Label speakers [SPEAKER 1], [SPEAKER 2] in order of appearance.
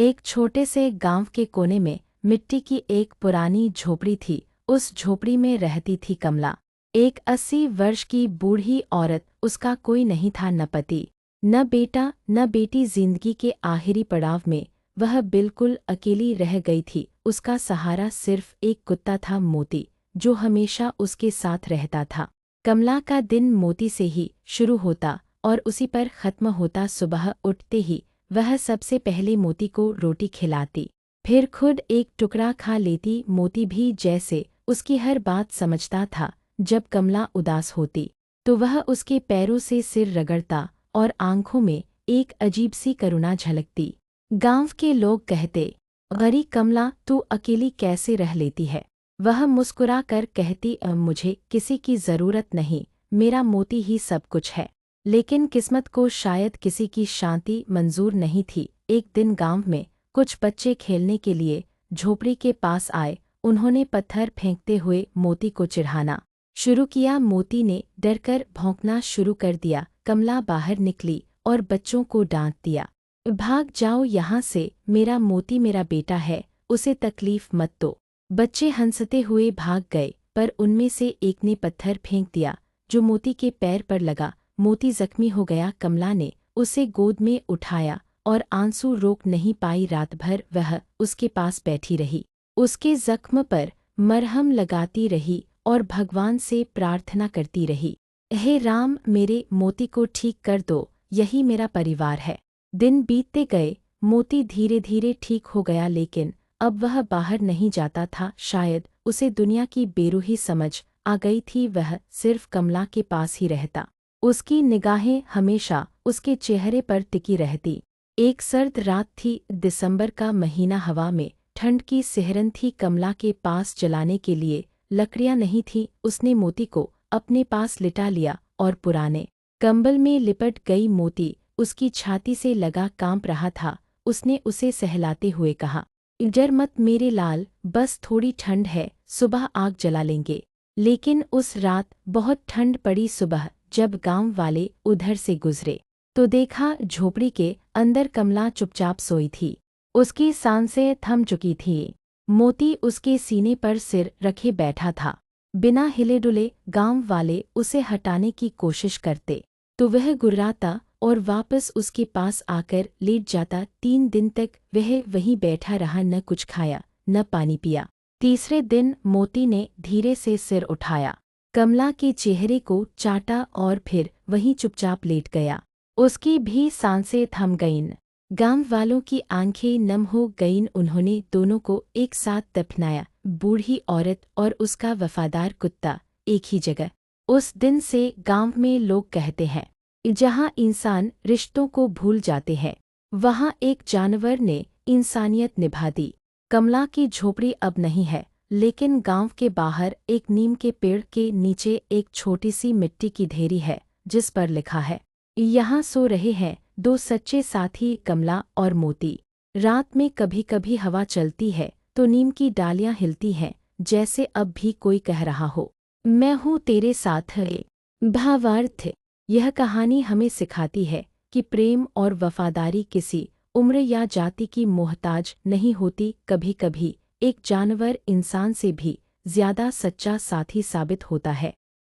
[SPEAKER 1] एक छोटे से गांव के कोने में मिट्टी की एक पुरानी झोपड़ी थी। उस झोपड़ी में रहती थी कमला, एक 80 वर्ष की बूढ़ी औरत। उसका कोई नहीं था, न पति, न बेटा, न बेटी। जिंदगी के आखिरी पड़ाव में वह बिल्कुल अकेली रह गई थी। उसका सहारा सिर्फ एक कुत्ता था, मोती, जो हमेशा उसके साथ रहता था। कमला का दिन मोती से ही शुरू होता और उसी पर खत्म होता। सुबह उठते ही वह सबसे पहले मोती को रोटी खिलाती, फिर खुद एक टुकड़ा खा लेती। मोती भी जैसे उसकी हर बात समझता था। जब कमला उदास होती तो वह उसके पैरों से सिर रगड़ता और आंखों में एक अजीब सी करुणा झलकती। गांव के लोग कहते, गरी कमला, तू अकेली कैसे रह लेती है? वह मुस्कुरा कर कहती, मुझे किसी की ज़रूरत नहीं, मेरा मोती ही सब कुछ है। लेकिन किस्मत को शायद किसी की शांति मंजूर नहीं थी। एक दिन गांव में कुछ बच्चे खेलने के लिए झोपड़ी के पास आए। उन्होंने पत्थर फेंकते हुए मोती को चिढ़ाना शुरू किया। मोती ने डरकर भौंकना शुरू कर दिया। कमला बाहर निकली और बच्चों को डांट दिया, भाग जाओ यहाँ से, मेरा मोती मेरा बेटा है, उसे तकलीफ मत दो। बच्चे हंसते हुए भाग गए, पर उनमें से एक ने पत्थर फेंक दिया जो मोती के पैर पर लगा। मोती जख्मी हो गया। कमला ने उसे गोद में उठाया और आंसू रोक नहीं पाई। रात भर वह उसके पास बैठी रही, उसके जख्म पर मरहम लगाती रही और भगवान से प्रार्थना करती रही, हे राम, मेरे मोती को ठीक कर दो, यही मेरा परिवार है। दिन बीतते गए, मोती धीरे धीरे ठीक हो गया, लेकिन अब वह बाहर नहीं जाता था। शायद उसे दुनिया की बेरूही समझ आ गई थी। वह सिर्फ कमला के पास ही रहता, उसकी निगाहें हमेशा उसके चेहरे पर टिकी रहती। एक सर्द रात थी, दिसंबर का महीना। हवा में ठंड की सिहरन थी। कमला के पास जलाने के लिए लकड़ियां नहीं थीं। उसने मोती को अपने पास लिटा लिया और पुराने कंबल में लिपट गई। मोती उसकी छाती से लगा कांप रहा था। उसने उसे सहलाते हुए कहा, डर मत मेरे लाल, बस थोड़ी ठंड है, सुबह आग जला लेंगे। लेकिन उस रात बहुत ठंड पड़ी। सुबह जब गांव वाले उधर से गुजरे तो देखा झोपड़ी के अंदर कमला चुपचाप सोई थी। उसकी सांसें थम चुकी थीं। मोती उसके सीने पर सिर रखे बैठा था, बिना हिले डुले। गांव वाले उसे हटाने की कोशिश करते तो वह गुर्राता और वापस उसके पास आकर लेट जाता। 3 दिन तक वह वहीं बैठा रहा, न कुछ खाया न पानी पिया। तीसरे दिन मोती ने धीरे से सिर उठाया, कमला के चेहरे को चाटा और फिर वहीं चुपचाप लेट गया। उसकी भी सांसें थम गईं। गांव वालों की आंखें नम हो गईं। उन्होंने दोनों को एक साथ दफनाया, बूढ़ी औरत और उसका वफादार कुत्ता, एक ही जगह। उस दिन से गांव में लोग कहते हैं, जहाँ इंसान रिश्तों को भूल जाते हैं, वहाँ एक जानवर ने इंसानियत निभा दी। कमला की झोपड़ी अब नहीं है, लेकिन गांव के बाहर एक नीम के पेड़ के नीचे एक छोटी सी मिट्टी की ढेरी है, जिस पर लिखा है, यहाँ सो रहे हैं 2 सच्चे साथी, कमला और मोती। रात में कभी कभी हवा चलती है तो नीम की डालियां हिलती हैं, जैसे अब भी कोई कह रहा हो, मैं हूँ तेरे साथ है। भावार्थ, यह कहानी हमें सिखाती है कि प्रेम और वफादारी किसी उम्र या जाति की मोहताज नहीं होती। कभी कभी एक जानवर इंसान से भी ज्यादा सच्चा साथी साबित होता है।